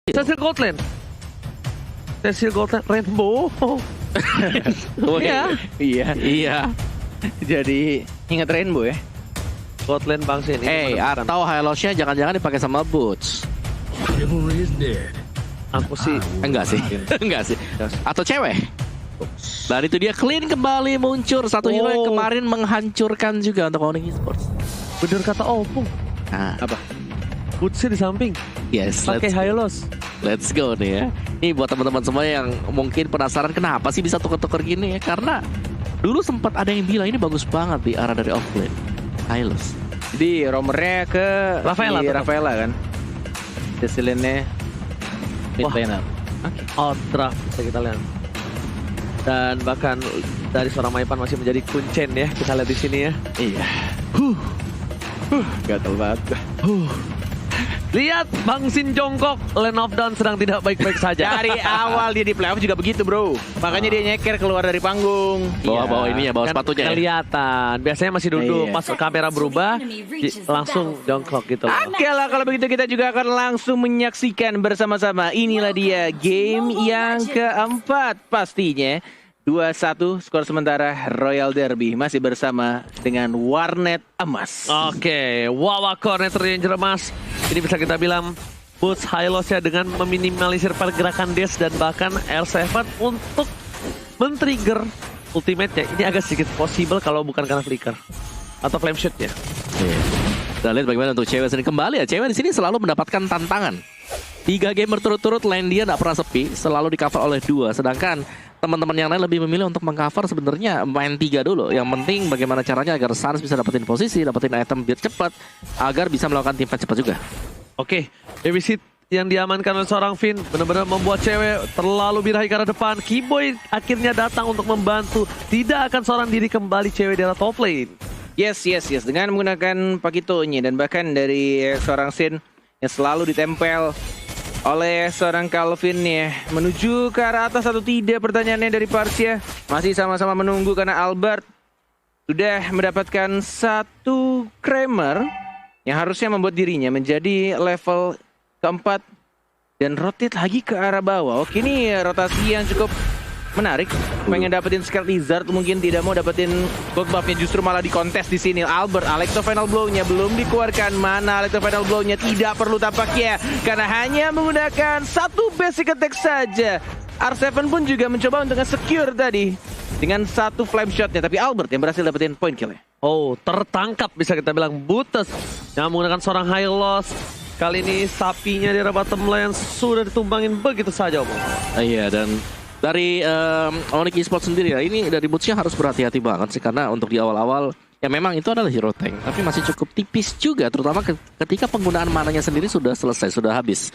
Cecil Goldland. Cecil Goldland Rainbow. Iya. Iya. Jadi ingat Rainbow ya. Goldland Bang Sin. Atau Hylosnya jangan-jangan dipakai sama Boots. Chivalry is dead. Aku sih Enggak sih. Enggak sih. Atau cewek. Dan itu dia Clean kembali muncul. Satu hero yang kemarin menghancurkan juga untuk Onyx Esports. bener kata Opung. Nah, Apa? Bootsnya di samping. yes, Pakai Hylos. let's go nih ya. Ini buat teman-teman semua yang mungkin penasaran kenapa sih bisa tuker-tuker gini ya. Karena dulu sempat ada yang bilang ini bagus banget di arah dari offlane Hylos. Jadi romernya ke Rafaela di tetap. Rafaela kan. Cecilinnya mid Wah. laner. Outdraft bisa kita lihat. Dan bahkan dari seorang Maipan masih menjadi kuncen ya. Kita lihat di sini ya. Iya. Gatel banget. Lihat Bang Sin jongkok, Land of Dawn sedang tidak baik-baik saja. Dari awal dia di playoff juga begitu bro. Makanya dia nyeker keluar dari panggung. Bawa ini ya, bawa Kan sepatunya ya. kelihatan. Biasanya masih duduk, Iya. pas kamera berubah langsung jongkok gitu loh. Oke lah kalau begitu kita juga akan langsung menyaksikan bersama-sama. Inilah dia game yang keempat pastinya. 2-1 skor sementara Royal Derby masih bersama dengan Warnet Emas. Oke, Wawa Cornet Ranger Emas. Ini bisa kita bilang Boots Hylos ya dengan meminimalisir pergerakan Dash dan bahkan R7 untuk men-trigger ultimate-nya. Ini agak sedikit possible kalau bukan karena flicker atau flame shoot ya. Kita lihat bagaimana untuk cewek sini kembali ya. Cewek di sini selalu mendapatkan tantangan. 3 game berturut-turut lane dia nggak pernah sepi, selalu di cover oleh 2. Sedangkan teman-teman yang lain lebih memilih untuk mengcover sebenarnya main 3 dulu. Yang penting bagaimana caranya agar Sans bisa dapetin posisi, dapetin item biar cepat, agar bisa melakukan team fight cepat juga. Oke, defisit yang diamankan oleh seorang Finn benar-benar membuat cewek terlalu birahi ke arah depan. Keyboy akhirnya datang untuk membantu. Tidak akan seorang diri kembali cewek di arah top lane. Yes. Dengan menggunakan Pakitonya dan bahkan dari seorang Sin yang selalu ditempel oleh seorang Calvin ya. Menuju ke arah atas atau tidak pertanyaannya dari Parsia. Masih sama-sama menunggu karena Albert sudah mendapatkan satu Kramer yang harusnya membuat dirinya menjadi level keempat dan rotate lagi ke arah bawah. Oke, ini rotasi yang cukup menarik. Pengen dapetin Scarlet Lizard, mungkin tidak mau dapetin gold buff-nya, justru malah di kontes di sini. Albert, Alecto Final Blow-nya belum dikeluarkan. Mana Alecto Final Blow-nya? Tidak perlu tampaknya, karena hanya menggunakan satu basic attack saja. R7 pun juga mencoba untuk nge-secure tadi dengan satu flame shot-nya, tapi Albert yang berhasil dapetin point kill-nya. Oh, tertangkap bisa kita bilang Boots yang menggunakan seorang high loss. Kali ini sapinya di arah bottom lane sudah ditumbangin begitu saja, Om. Iya, dan dari Onyx Esports sendiri ya, ini dari Bootsnya harus berhati-hati banget sih. Karena untuk di awal-awal, ya memang itu adalah hero tank, tapi masih cukup tipis juga. Terutama ketika penggunaan mananya sendiri sudah selesai, sudah habis.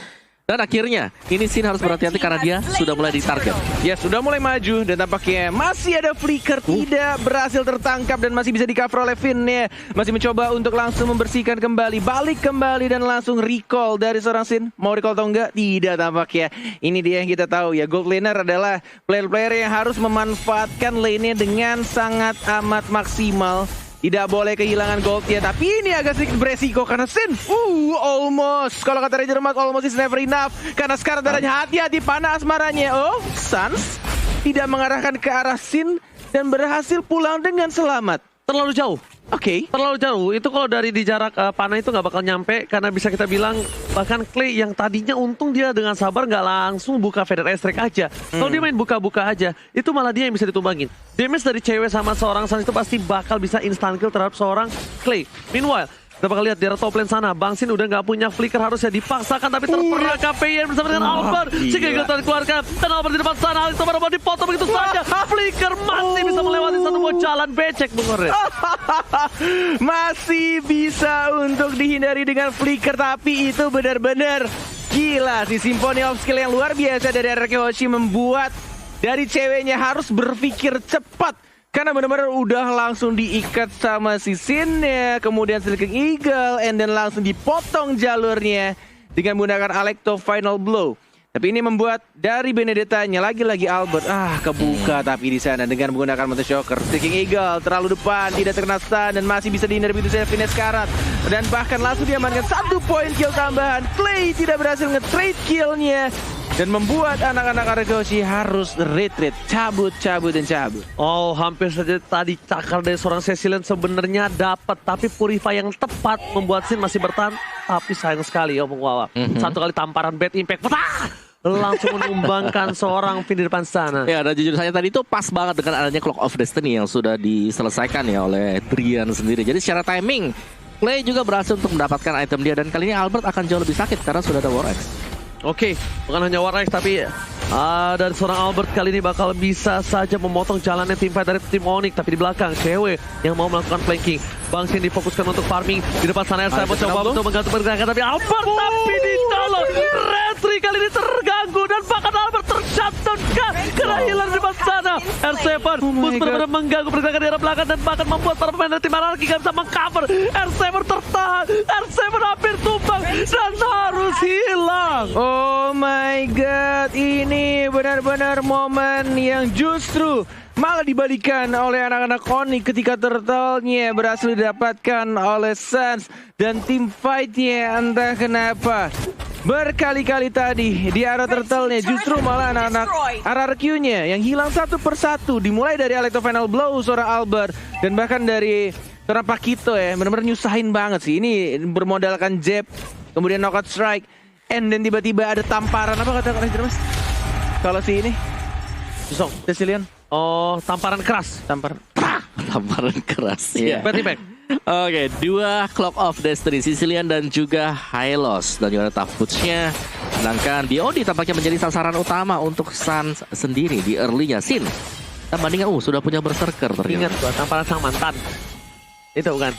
Dan akhirnya, ini Sin harus berhati-hati karena dia sudah mulai ditarget. Ya, sudah mulai maju dan tampaknya masih ada flicker, tidak berhasil tertangkap dan masih bisa di-cover oleh Finn ya. Masih mencoba untuk langsung membersihkan kembali, balik kembali dan langsung recall dari seorang Sin. Mau recall atau enggak? Tidak tampaknya. Ini dia yang kita tahu ya, gold laner adalah player-player yang harus memanfaatkan lane-nya dengan sangat amat maksimal. Tidak boleh kehilangan gold-nya, tapi ini agak sedikit beresiko karena Sin. Almost. Kalau kata Ranger Mark, almost is never enough. Karena sekarang darahnya hati-hati panas marahnya. Oh, Sans tidak mengarahkan ke arah Sin dan berhasil pulang dengan selamat. Terlalu jauh. Oke. Terlalu jauh. Itu kalau dari di jarak panah itu nggak bakal nyampe. Karena bisa kita bilang bahkan Clay yang tadinya untung dia dengan sabar nggak langsung buka Feather Strike aja. Kalau dia main buka-buka aja, itu malah dia yang bisa ditumbangin. Damage dari cewek sama seorang Sans itu pasti bakal bisa instant kill terhadap seorang Clay. Meanwhile, kita bakal lihat di arah top lane sana. Bang Sin udah nggak punya flicker, harusnya dipaksakan. Tapi terperangkap KPN bersama dengan Albert. Sehingga kita dikeluarkan. Dan Albert di depan sana. Itu baru mau dipotong begitu saja. Flicker masih bisa melewati satu buah jalan becek, Bung Orret. Masih bisa untuk dihindari dengan flicker, tapi itu benar-benar gila. Si Symphony of Skill yang luar biasa dari RK Hoshi membuat dari ceweknya harus berpikir cepat. Karena benar-benar udah langsung diikat sama si Sin ya, kemudian Sleeping Eagle, and then langsung dipotong jalurnya dengan menggunakan Alecto Final Blow. Tapi ini membuat dari Benedetta-nya lagi-lagi Albert kebuka tapi di sana dengan menggunakan Mountain Shocker. Sticking Eagle terlalu depan, tidak terkena stun dan masih bisa dihindari begitu saja Fines Karat. Dan bahkan langsung diamankan 1 poin kill tambahan. Clay tidak berhasil nge-trade kill-nya dan membuat anak-anak Argosy harus retreat, cabut. Oh, hampir saja tadi cakar dari seorang Cecilian sebenarnya dapat, tapi Purify yang tepat membuat Sin masih bertahan. Tapi sayang sekali Omong Wawa. Satu kali tamparan bad impact, langsung menumbangkan seorang Finn di depan sana. Ya, dan jujur saja tadi itu pas banget dengan adanya Clock of Destiny yang sudah diselesaikan ya oleh Drian sendiri. Jadi secara timing, Clay juga berhasil untuk mendapatkan item dia, dan kali ini Albert akan jauh lebih sakit karena sudah ada War Axe. Oke, bukan hanya War Axe tapi dari seorang Albert kali ini bakal bisa saja memotong jalannya teamfight dari tim Onyx. Tapi di belakang cewek yang mau melakukan flanking. Bang Sin difokuskan untuk farming. Di depan sana saya mencoba untuk menggantung pergerakan, tapi Albert tapi ditolong. Retri kali ini terganggu dan bahkan Albert tershutdown-kan karena hilang di depan sana. R7 Bus benar-benar mengganggu pergerakan di arah belakang dan bahkan membuat para pemain dari tim Anarchy gak bisa mengcover. R7 tertahan, R7 hampir tumbang dan harus hilang. Oh my god, ini benar-benar momen yang justru malah dibalikan oleh anak-anak Onyx ketika turtle-nya berhasil didapatkan oleh Suns. Dan tim fight-nya entah kenapa berkali-kali tadi di arah turtle-nya justru malah anak-anak RRQ-nya yang hilang satu persatu. Dimulai dari Alecto Final Blow seorang Albert dan bahkan dari seorang Pakito ya, benar-benar nyusahin banget sih. Ini bermodalkan jab, kemudian knockout strike, and then tiba-tiba ada tamparan. Apa kata Mas? Kalau si ini Cecilian. Oh, tamparan keras. Tamparan keras ya. Bad impact. Oke, 2 Clock of Destiny, Sicilian dan juga Hylos, dan juga Tough Boots-nya. Sedangkan BOD tampaknya menjadi sasaran utama untuk Suns sendiri di early-nya. Sin dan bandingnya sudah punya berserker ternyata. Ingat gua tamparan sang mantan. Itu bukan.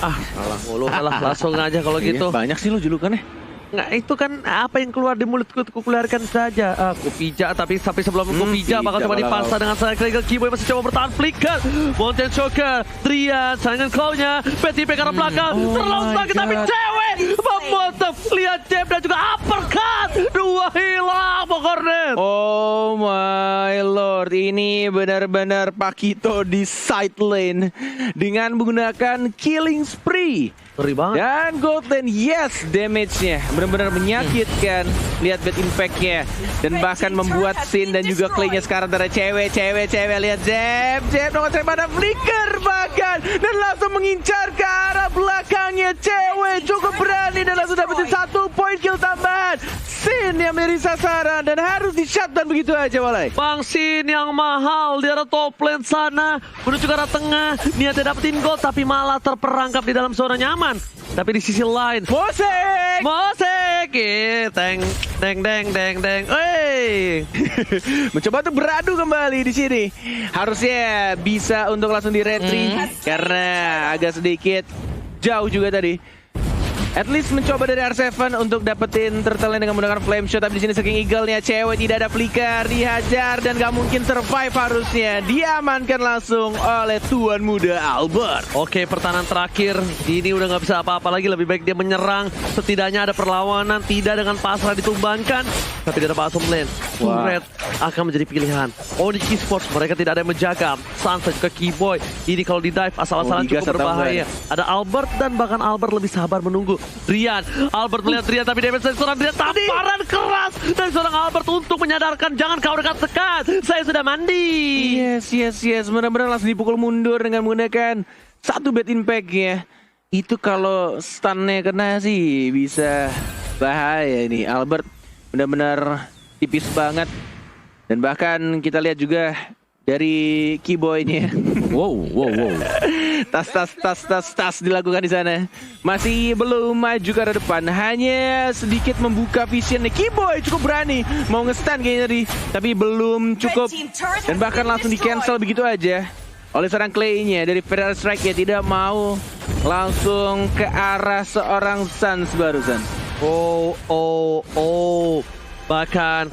Salah mulu. Langsung aja kalau gitu. Banyak sih lo julukannya. Nggak, itu kan apa yang keluar di mulutku, kukeluarkan saja. Aku pijak, tapi sebelum aku pijak bakal coba dipaksa dengan saya. Kiboy masih coba bertahan, flicker, Mountain Shocker, Trian, saingan claw-nya, PTP ke arah belakang, terlalu sakit, tapi cewek memotong, lihat jab dan juga uppercut, 2 hilang Pokornet. Oh my lord, ini benar-benar Pakito di side lane dengan menggunakan killing spree. Ngeri banget. Dan Golden, yes, damage-nya benar-benar menyakitkan. Lihat bad impact-nya. Dan bahkan membuat Sin dan juga Clay-nya sekarang antara cewek. Lihat jab, nomor saya pada flicker bahkan. Dan langsung mengincar ke arah belakangnya. Cewek cukup berani dan langsung dapetin 1 poin kill tambahan. Sin yang menjadi sasaran dan harus di-shutdown begitu aja, Walai. Bang Sin yang mahal di arah top lane sana, menuju ke arah tengah, niatnya dapetin gold tapi malah terperangkap di dalam zona nyaman. Tapi di sisi lain, Mosek, deng, mencoba untuk beradu kembali di sini. Harusnya bisa untuk langsung di retry karena agak sedikit jauh juga tadi. At least mencoba dari R7 untuk dapetin turtle dengan menggunakan flame shot. Tapi di sini saking eagle-nya cewek tidak ada flicker, dihajar dan gak mungkin survive harusnya. Diamankan langsung oleh tuan muda Albert. Oke, pertahanan terakhir ini udah nggak bisa apa-apa lagi. Lebih baik dia menyerang. Setidaknya ada perlawanan, tidak dengan pasrah ditumbangkan. Tapi di ada bottom lane, Red akan menjadi pilihan. Onyx Esports, mereka tidak ada yang menjaga. Sans dan juga Kiboy, ini kalau di dive asal-asalan cukup berbahaya. Ada Albert dan bahkan Albert lebih sabar menunggu. Rian, Albert melihat Rian tapi damage dari seorang Rian, tamparan keras dari seorang Albert untuk menyadarkan jangan kau dekat-dekat, saya sudah mandi. Yes, benar-benar langsung dipukul mundur dengan menggunakan 1 bad impact ya. Itu kalau stun-nya kena sih bisa bahaya ini. Albert benar-benar tipis banget. Dan bahkan kita lihat juga dari Kiboy-nya. Wow. Tas dilakukan di sana. Masih belum maju ke arah depan. Hanya sedikit membuka visionnya. Kiboy cukup berani mau nge-stun kayaknya tadi, tapi belum cukup. Dan bahkan langsung di-cancel begitu aja oleh seorang Clay-nya dari Federal Strike ya, tidak mau langsung ke arah seorang Suns barusan. Oh. Bahkan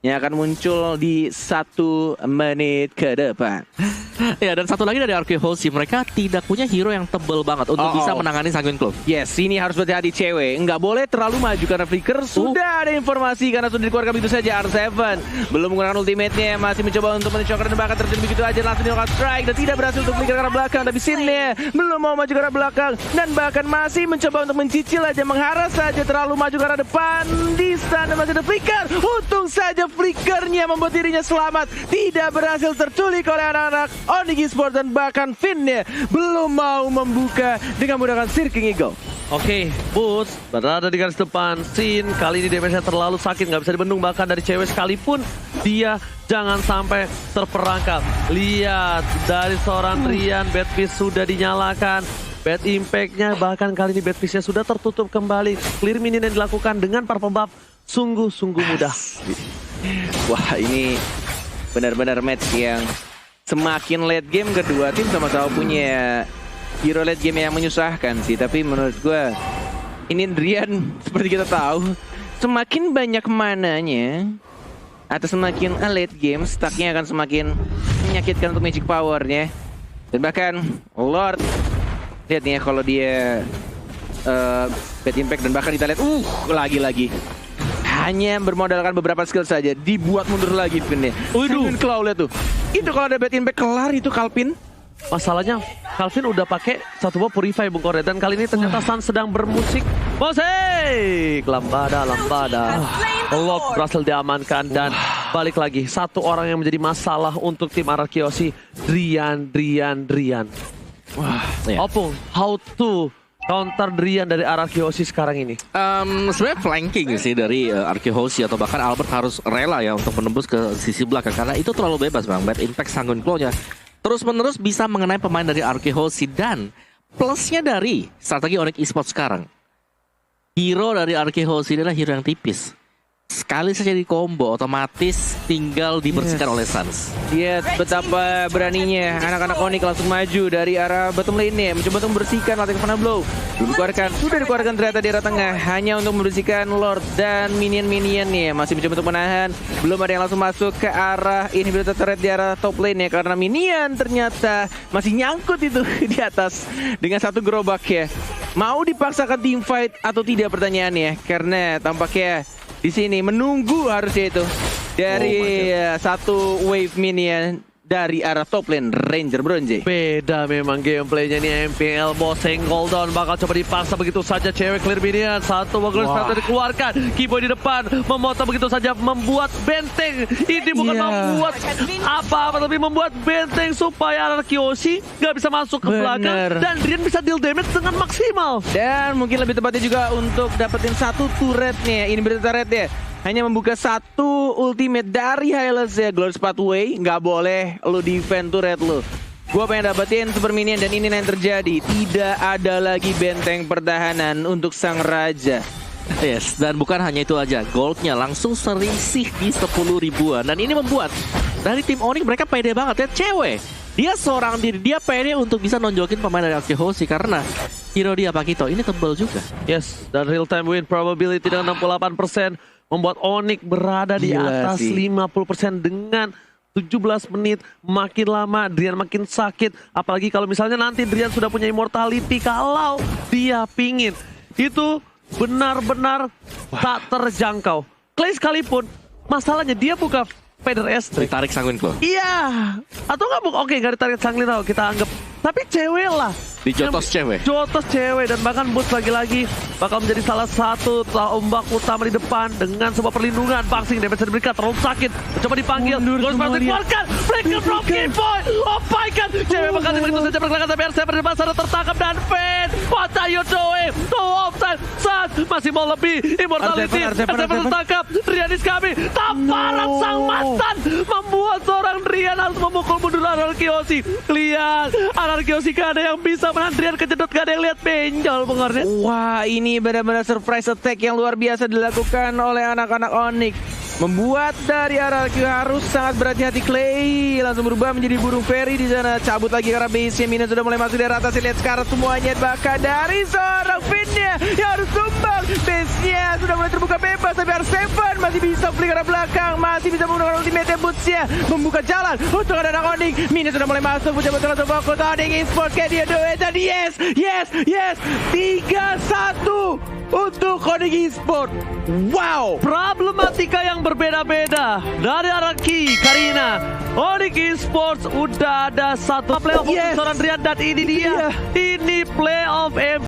yang akan muncul di 1 menit ke depan. Ya, dan satu lagi dari Arkehosi, mereka tidak punya hero yang tebel banget untuk bisa menangani Sanguine Claw. Yes, ini harus berhati-hati cewek. Nggak boleh terlalu maju karena Flicker sudah ada informasi karena sudah dikeluarkan begitu saja. R7 belum menggunakan ultimate-nya, masih mencoba untuk mencokar dan bahkan terjadi begitu aja langsung dilakukan strike dan tidak berhasil untuk Flicker ke arah belakang. Tapi Sin-nya belum mau maju ke arah belakang dan bahkan masih mencoba untuk mencicil aja, mengharas saja terlalu maju ke arah depan. Di sana masih ada Flicker. Untung saja Flickernya membuat dirinya selamat, tidak berhasil terculik oleh anak-anak Onyx Esports dan bahkan Finn-nya belum mau membuka dengan menggunakan Searching Eagle. Oke, Boots berada di garis depan. Sin kali ini damage-nya terlalu sakit, nggak bisa dibendung bahkan dari cewek sekalipun. Dia jangan sampai terperangkap. Lihat dari seorang Rian, Bad Fist sudah dinyalakan. Bad Impact-nya bahkan kali ini Bad Fist-nya sudah tertutup kembali. Clear minion yang dilakukan dengan purple buff sungguh-sungguh mudah. Wah, ini benar-benar match yang semakin late game, kedua tim sama-sama punya hero late game yang menyusahkan sih. Tapi menurut gue ini Drian seperti kita tahu semakin banyak mananya atau semakin late game stacknya akan semakin menyakitkan untuk magic powernya. Dan bahkan Lord lihat nih ya kalau dia Bad Impact dan bahkan kita lihat lagi-lagi hanya bermodalkan beberapa skill saja dibuat mundur lagi Finn-nya. Sanguine Claw lihat tuh. Itu kalau ada Bad Impact kelar itu Calvin. Masalahnya Calvin udah pakai satu buah Purify Bung Kore, dan kali ini ternyata Sun sedang bermusik. Musik! Lambada. Lord berhasil diamankan dan balik lagi. Satu orang yang menjadi masalah untuk tim Arkehosi, Drian. Wah, ya. Opung, how to counter Drian dari Arkehosi sekarang ini? Sebenarnya flanking sih dari Arkehosi, atau bahkan Albert harus rela ya untuk menembus ke sisi belakang karena itu terlalu bebas bang. Bad Impact Sanguine Claw-nya terus-menerus bisa mengenai pemain dari Arkehosi, dan plusnya dari strategi Onyx Esports sekarang, hero dari Arkehosi adalah hero yang tipis. Sekali saja di combo otomatis tinggal dibersihkan oleh Suns. Lihat betapa beraninya anak-anak Onyx langsung maju dari arah bottom lane-nya, mencoba untuk membersihkan Latte Kafana Blow. Sudah dikeluarkan ternyata di arah tengah hanya untuk membersihkan Lord dan minion-minionnya. Masih mencoba untuk menahan, belum ada yang langsung masuk ke arah inhibitor turret di arah top lane-nya karena minion ternyata masih nyangkut itu di atas dengan satu gerobak ya. Mau dipaksakan team fight atau tidak pertanyaannya, karena tampaknya di sini menunggu harusnya itu dari satu wave minion dari arah top lane Ranger Bronze. Beda memang gameplaynya nih MPL. Boseng Goldon bakal coba dipaksa begitu saja. Cewek clear minion. Satu Wagler Starter dikeluarkan. Keyboy di depan memotong begitu saja, membuat benteng. Ini bukan membuat apa-apa, tapi membuat benteng supaya Arkehosi nggak bisa masuk ke belakang dan Drian bisa deal damage dengan maksimal. Dan mungkin lebih tepatnya juga untuk dapetin satu turretnya, ini turretnya hanya membuka satu ultimate dari Hylos ya, Glorious Pathway. Nggak boleh lu defend turret lu. Gua pengen dapetin super minion dan ini yang terjadi. Tidak ada lagi benteng pertahanan untuk sang raja. Yes, dan bukan hanya itu aja, goldnya langsung serisih di 10 ribuan. Dan ini membuat dari tim Onyx mereka pede banget ya, cewek. Dia seorang diri, dia pede untuk bisa nonjokin pemain dari Arkehosi karena hero dia Pakito ini tebel juga. Yes, dan real time win probability dengan 68%. Membuat Onyx berada di atas 50% dengan 17 menit. Makin lama Drian makin sakit. Apalagi kalau misalnya nanti Drian sudah punya immortality. Kalau dia pingin, itu benar-benar tak terjangkau. Clay sekalipun, masalahnya dia buka Feather Estrik. Ditarik Sanguine Claw. Iya. Atau nggak buka? Oke, nggak ditarik Sanguine Claw, kita anggap. Tapi cewek lah. Dijotos cewek. Jotos cewek, dan bahkan Boots lagi-lagi bakal menjadi salah satu ombak utama di depan dengan sebuah perlindungan. Bangsing damage diberikan, terlalu sakit. Coba dipanggil. Ghost Master keluarkan. Flicker from Keyboy. Oh my god. Cewek bakal begitu saja bergerakan tapi R7 di depan sana tertangkap dan Finn. What are you doing? No offside. Saat masih mau lebih. Immortality. R7 tertangkap. Drian is coming. Tamparan sang mantan membuat seorang Drian harus memukul mundur Arkehosi. Lihat, Arkehosi gak ada yang bisa menahan Drian, kejedot, gak ada yang lihat benjol pengarnya. Wah, ini benar-benar surprise attack yang luar biasa dilakukan oleh anak-anak Onyx. membuat dari RRQ harus sangat berhati-hati. Clay langsung berubah menjadi burung fairy di sana. Cabut lagi karena base-nya. Mina sudah mulai masuk dari atas. Lihat sekarang semuanya, bahkan dari seorang Finnya yang harus tumbang. Base-nya sudah mulai terbuka bebas, tapi R7 masih bisa flick arah belakang, masih bisa menggunakan ultimate boots-nya, membuka jalan untuk ada anak Onyx. Mina sudah mulai masuk, punya betul langsung fokus Onyx Esports. Can you do it? Dan yes 3-1 untuk Onyx Esports. Wow, Problematika yang berbeda-beda dari Araki, Karina, Onyx Esports udah ada satu playoff untuk seorang Rian dan ini dia. Ini playoff